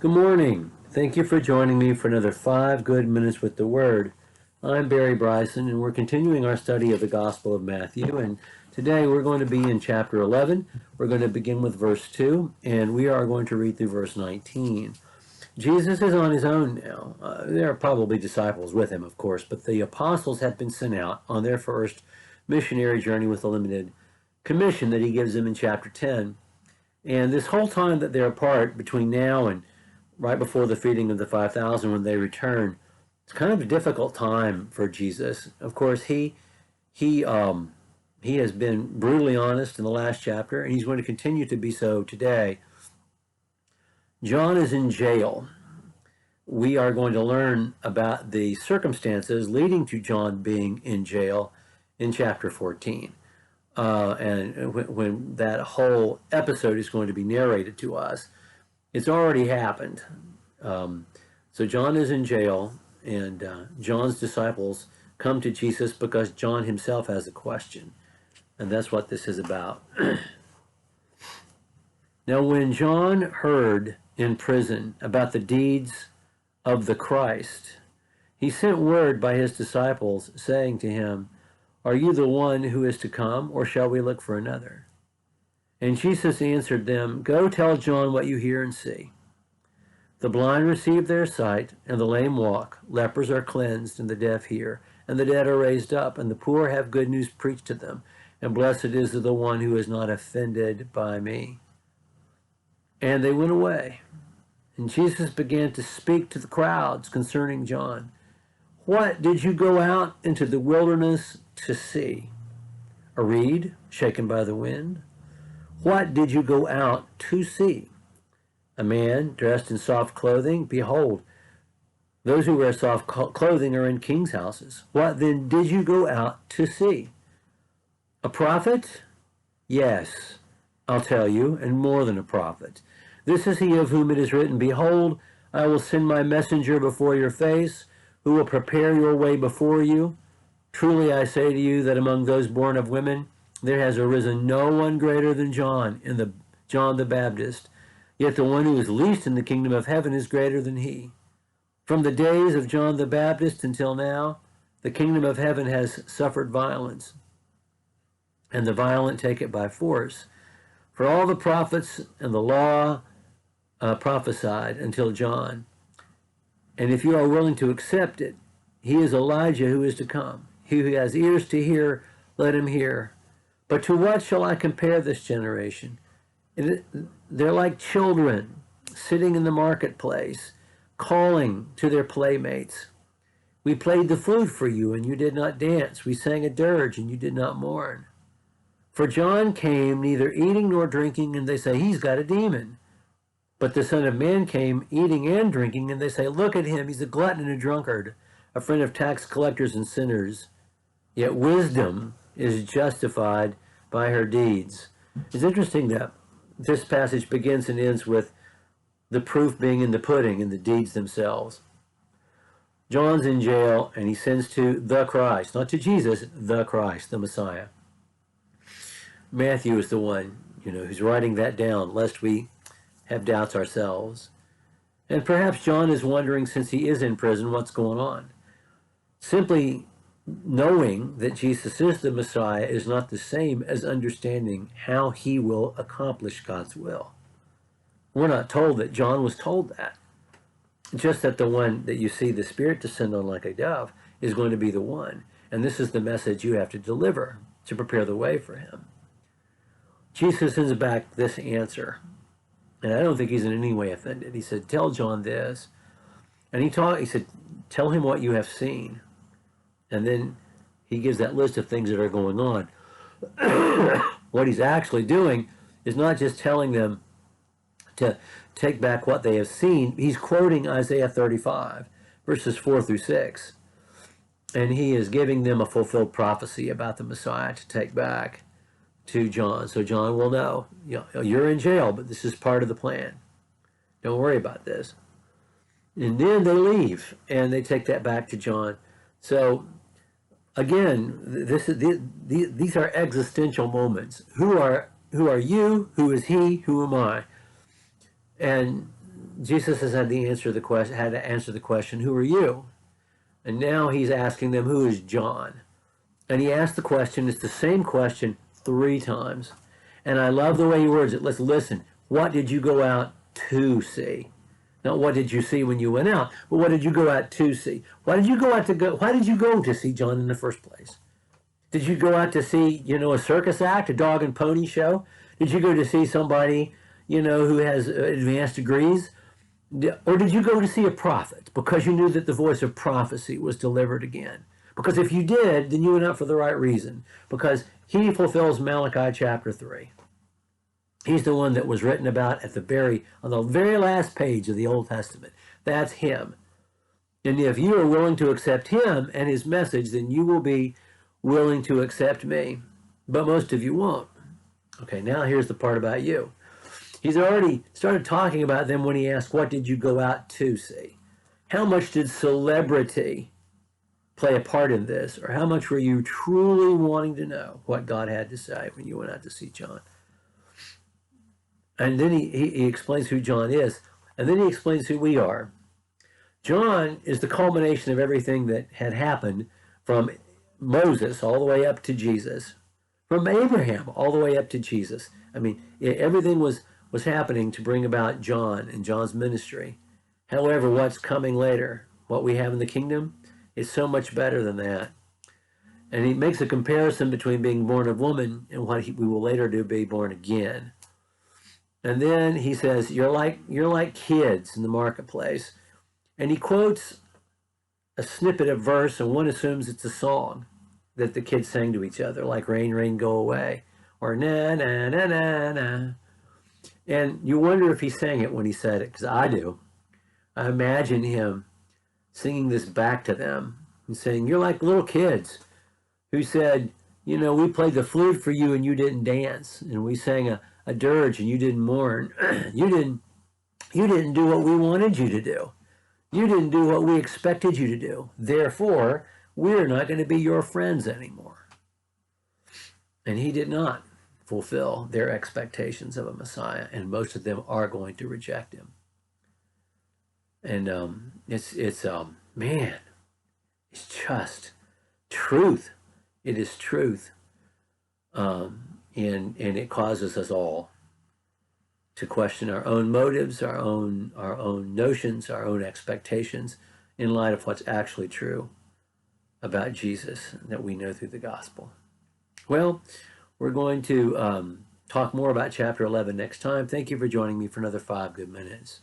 Good morning. Thank you for joining me for another 5 good minutes with the Word. I'm Barry Bryson, and we're continuing our study of the Gospel of Matthew. And today we're going to be in chapter 11. We're going to begin with verse 2, and we are going to read through verse 19. Jesus is on his own now. There are probably disciples with him, of course, but the apostles have been sent out on their first missionary journey with a limited commission that he gives them in chapter 10. And this whole time that they're apart, between now and right before the feeding of the 5,000 when they return, it's kind of a difficult time for Jesus. Of course, he has been brutally honest in the last chapter, and he's going to continue to be so today. John is in jail. We are going to learn about the circumstances leading to John being in jail in chapter 14. And when that whole episode is going to be narrated to us. It's already happened. So John is in jail, and John's disciples come to Jesus because John himself has a question. And that's what this is about. Now, when John heard in prison about the deeds of the Christ, he sent word by his disciples, saying to him, "Are you the one who is to come, or shall we look for another?" And Jesus answered them, "Go tell John what you hear and see. The blind receive their sight, and the lame walk. Lepers are cleansed, and the deaf hear, and the dead are raised up, and the poor have good news preached to them. And blessed is the one who is not offended by me." And they went away. And Jesus began to speak to the crowds concerning John. "What did you go out into the wilderness to see? A reed shaken by the wind? What did you go out to see? A man dressed in soft clothing? Behold, those who wear soft clothing are in kings' houses. What then did you go out to see? A prophet? Yes, I'll tell you, and more than a prophet. This is he of whom it is written, Behold, I will send my messenger before your face, who will prepare your way before you. Truly I say to you that among those born of women, there has arisen no one greater than John the Baptist. Yet the one who is least in the kingdom of heaven is greater than he. From the days of John the Baptist until now, the kingdom of heaven has suffered violence, and the violent take it by force. For all the prophets and the law prophesied until John. And if you are willing to accept it, he is Elijah who is to come. He who has ears to hear, let him hear. But to what shall I compare this generation? They're like children sitting in the marketplace, calling to their playmates. We played the flute for you, and you did not dance. We sang a dirge, and you did not mourn. For John came neither eating nor drinking, and they say, he's got a demon. But the Son of Man came eating and drinking, and they say, look at him, he's a glutton and a drunkard, a friend of tax collectors and sinners. Yet wisdom is justified by her deeds. It's interesting that this passage begins and ends with the proof being in the pudding, in the deeds themselves. John's in jail, and he sends to the Christ, not to Jesus, the Christ, the Messiah. Matthew is the one, who's writing that down, lest we have doubts ourselves. And perhaps John is wondering, since he is in prison, what's going on. Simply knowing that Jesus is the Messiah is not the same as understanding how he will accomplish God's will. We're not told that John was told that. Just that the one that you see the Spirit descend on like a dove is going to be the one. And this is the message you have to deliver to prepare the way for him. Jesus sends back this answer. And I don't think he's in any way offended. He said, tell John this. And he said, tell him what you have seen. And then he gives that list of things that are going on. What he's actually doing is not just telling them to take back what they have seen. He's quoting Isaiah 35, verses 4 through 6. And he is giving them a fulfilled prophecy about the Messiah to take back to John. So John will know, you're in jail, but this is part of the plan. Don't worry about this. And then they leave, and they take that back to John. So again, these are existential moments. Who are you? Who is he? Who am I? And Jesus has had to answer the question, who are you? And now he's asking them, who is John? And he asked the question, it's the same question 3 times. And I love the way he words it. Let's listen. What did you go out to see? Not what did you see when you went out, but what did you go out to see? Why did you go to see John in the first place? Did you go out to see, a circus act, a dog and pony show? Did you go to see somebody, who has advanced degrees? Or did you go to see a prophet because you knew that the voice of prophecy was delivered again? Because if you did, then you went out for the right reason, because he fulfills Malachi chapter 3. He's the one that was written about on the very last page of the Old Testament. That's him. And if you are willing to accept him and his message, then you will be willing to accept me. But most of you won't. Okay, now here's the part about you. He's already started talking about them when he asked, what did you go out to see? How much did celebrity play a part in this? Or how much were you truly wanting to know what God had to say when you went out to see John? And then he explains who John is. And then he explains who we are. John is the culmination of everything that had happened from Moses all the way up to Jesus. From Abraham all the way up to Jesus. I mean, everything was happening to bring about John and John's ministry. However, what's coming later, what we have in the kingdom, is so much better than that. And he makes a comparison between being born of woman and what we will later do, be born again. And then he says, you're like kids in the marketplace. And he quotes a snippet of verse, and one assumes it's a song that the kids sang to each other, like Rain, Rain, Go Away, or Na, Na, Na, Na, Na. And you wonder if he sang it when he said it, because I do. I imagine him singing this back to them and saying, you're like little kids who said, we played the flute for you and you didn't dance, and we sang a dirge and you didn't mourn. You didn't do what we wanted you to do. You didn't do what we expected you to do. Therefore, we're not going to be your friends anymore. And he did not fulfill their expectations of a Messiah, and most of them are going to reject him. And it's just truth. It is truth. And it causes us all to question our own motives, our own notions, our own expectations in light of what's actually true about Jesus that we know through the gospel. Well, we're going to talk more about chapter 11 next time. Thank you for joining me for another 5 good minutes.